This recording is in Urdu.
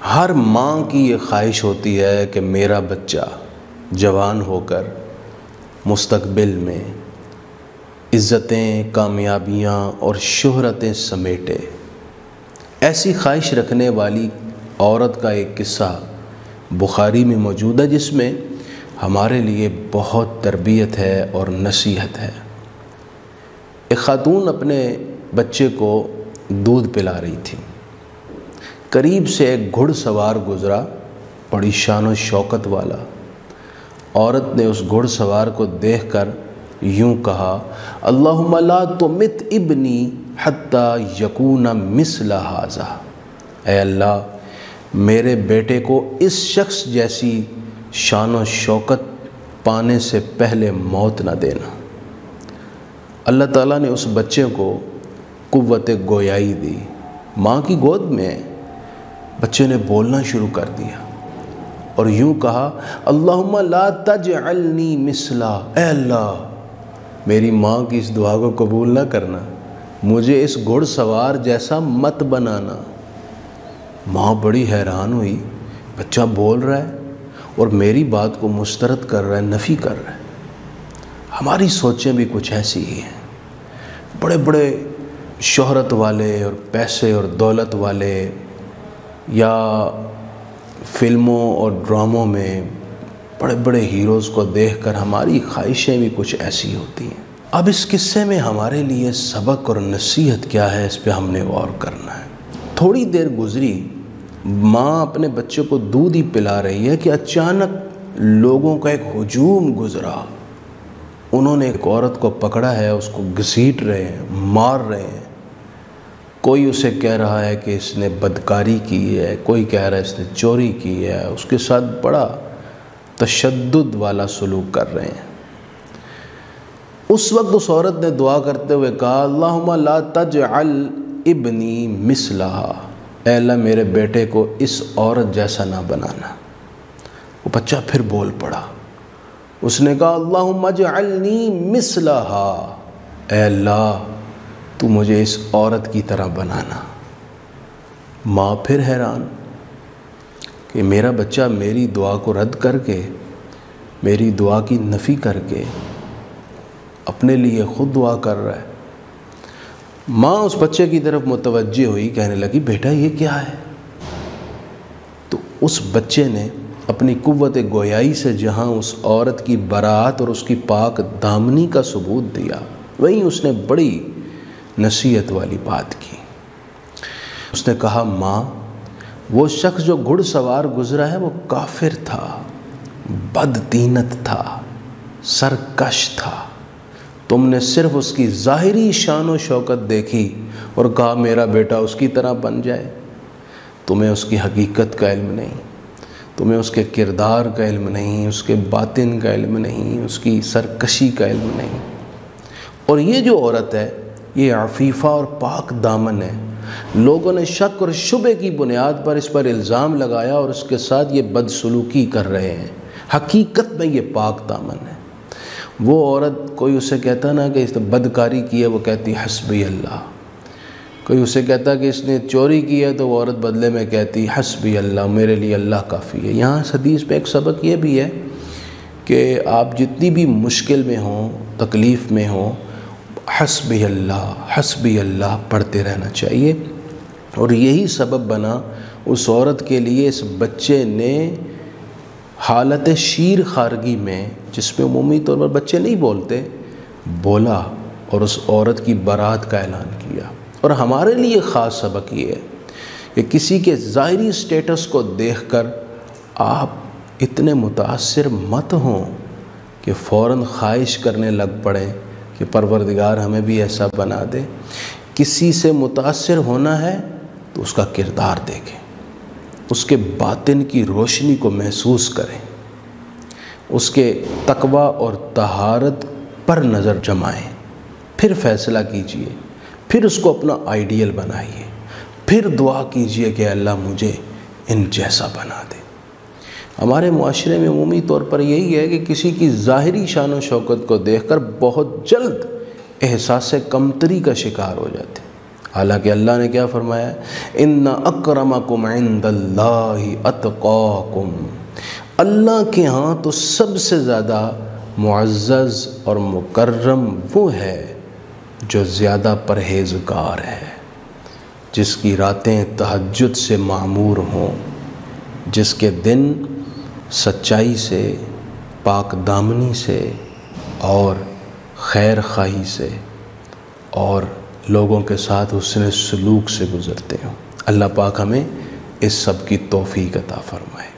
ہر ماں کی یہ خواہش ہوتی ہے کہ میرا بچہ جوان ہو کر مستقبل میں عزتیں، کامیابیاں اور شہرتیں سمیٹے۔ ایسی خواہش رکھنے والی عورت کا ایک قصہ بخاری میں موجود ہے، جس میں ہمارے لیے بہت تربیت ہے اور نصیحت ہے۔ ایک خاتون اپنے بچے کو دودھ پلا رہی تھی۔ قریب سے ایک گھڑ سوار گزرا، بڑی شان و شوکت والا۔ عورت نے اس گھڑ سوار کو دیکھ کر یوں کہا، اللہم لا تمت ابنی حتی یکون مثل ھذا، اے اللہ میرے بیٹے کو اس شخص جیسی شان و شوکت پانے سے پہلے موت نہ دینا۔ اللہ تعالیٰ نے اس بچے کو قوت گویائی دی۔ ماں کی گود میں بچے نے بولنا شروع کر دیا اور یوں کہا، اللہم لا تجعلنی مثلا، اے اللہ میری ماں کی اس دعا کو قبول نہ کرنا، مجھے اس گھڑ سوار جیسا مت بنانا۔ ماں بڑی حیران ہوئی، بچہ بول رہا ہے اور میری بات کو مسترد کر رہا ہے، نفی کر رہا ہے۔ ہماری سوچیں بھی کچھ ایسی ہی ہیں۔ بڑے بڑے شہرت والے اور پیسے اور دولت والے، یا فلموں اور ڈراموں میں بڑے بڑے ہیروز کو دیکھ کر ہماری خواہشیں بھی کچھ ایسی ہوتی ہیں۔ اب اس قصے میں ہمارے لیے سبق اور نصیحت کیا ہے، اس پہ ہم نے غور کرنا ہے۔ تھوڑی دیر گزری، ماں اپنے بچے کو دودھ ہی پلا رہی ہے کہ اچانک لوگوں کا ایک ہجوم گزرا۔ انہوں نے ایک عورت کو پکڑا ہے، اس کو گھسیٹ رہے ہیں، مار رہے ہیں۔ کوئی اسے کہہ رہا ہے کہ اس نے بدکاری کی ہے، کوئی کہہ رہا ہے اس نے چوری کی ہے، اس کے ساتھ بڑا تشدد والا سلوک کر رہے ہیں۔ اس وقت اس عورت نے دعا کرتے ہوئے کہا، اللہم لا تجعل ابنی مثلہا، اے اللہ میرے بیٹے کو اس عورت جیسا نہ بنانا۔ وہ بچہ پھر بول پڑا، اس نے کہا، اللہم اجعلنی مثلہا، اے اللہ تو مجھے اس عورت کی طرح بنانا۔ ماں پھر حیران کہ میرا بچہ میری دعا کو رد کر کے، میری دعا کی نفی کر کے اپنے لیے خود دعا کر رہا ہے۔ ماں اس بچے کی طرف متوجہ ہوئی، کہنے لگی، بیٹا یہ کیا ہے؟ تو اس بچے نے اپنی قوت گویائی سے جہاں اس عورت کی براءت اور اس کی پاک دامنی کا ثبوت دیا، وہیں اس نے بڑی نصیحت والی بات کی۔ اس نے کہا، ماں وہ شخص جو گھڑ سوار گزرا ہے وہ کافر تھا، بددینت تھا، سرکش تھا۔ تم نے صرف اس کی ظاہری شان و شوکت دیکھی اور کہا میرا بیٹا اس کی طرح بن جائے۔ تمہیں اس کی حقیقت کا علم نہیں، تمہیں اس کے کردار کا علم نہیں، اس کے باطن کا علم نہیں، اس کی سرکشی کا علم نہیں۔ اور یہ جو عورت ہے یہ عفیفہ اور پاک دامن ہے۔ لوگوں نے شک اور شبہ کی بنیاد پر اس پر الزام لگایا اور اس کے ساتھ یہ بدسلوکی کر رہے ہیں۔ حقیقت میں یہ پاک دامن ہے۔ وہ عورت، کوئی اسے کہتا نا کہ اس نے بدکاری کی ہے، وہ کہتی حسبی اللہ۔ کوئی اسے کہتا کہ اس نے چوری کی ہے تو وہ عورت بدلے میں کہتی حسبی اللہ، میرے لیے اللہ کافی ہے۔ یہاں اس حدیث میں ایک سبق یہ بھی ہے کہ آپ جتنی بھی مشکل میں ہوں، تکلیف میں ہوں، حسبی اللہ پڑھتے رہنا چاہیے۔ اور یہی سبب بنا اس عورت کے لیے، اس بچے نے حالت شیر خارگی میں، جس میں عمومی طور پر بچے نہیں بولتے، بولا اور اس عورت کی برات کا اعلان کیا۔ اور ہمارے لیے خاص سبق یہ ہے کہ کسی کے ظاہری سٹیٹس کو دیکھ کر آپ اتنے متاثر مت ہوں کہ فوراً خواہش کرنے لگ پڑیں کہ پروردگار ہمیں بھی ایسا بنا دے۔ کسی سے متاثر ہونا ہے تو اس کا کردار دیکھیں، اس کے باطن کی روشنی کو محسوس کریں، اس کے تقوی اور طہارت پر نظر جمائیں، پھر فیصلہ کیجئے، پھر اس کو اپنا آئیڈیل بنائیے، پھر دعا کیجئے کہ اللہ مجھے ان جیسا بنا دے۔ ہمارے معاشرے میں عمومی طور پر یہی ہے کہ کسی کی ظاہری شان و شوکت کو دیکھ کر بہت جلد احساس کمتری کا شکار ہو جاتے ہیں۔ حالانکہ اللہ نے کیا فرمایا ہے؟ ان اکرمکم عند اللہ اتقاکم، اللہ کے ہاں تو سب سے زیادہ معزز اور مکرم وہ ہے جو زیادہ پرہیزگار ہے، جس کی راتیں تہجد سے معمور ہوں، جس کے دن سچائی سے، پاک دامنی سے اور خیر خواہی سے اور لوگوں کے ساتھ حسن سلوک سے گزرتے ہوں۔ اللہ پاک ہمیں اس سب کی توفیق عطا فرمائے۔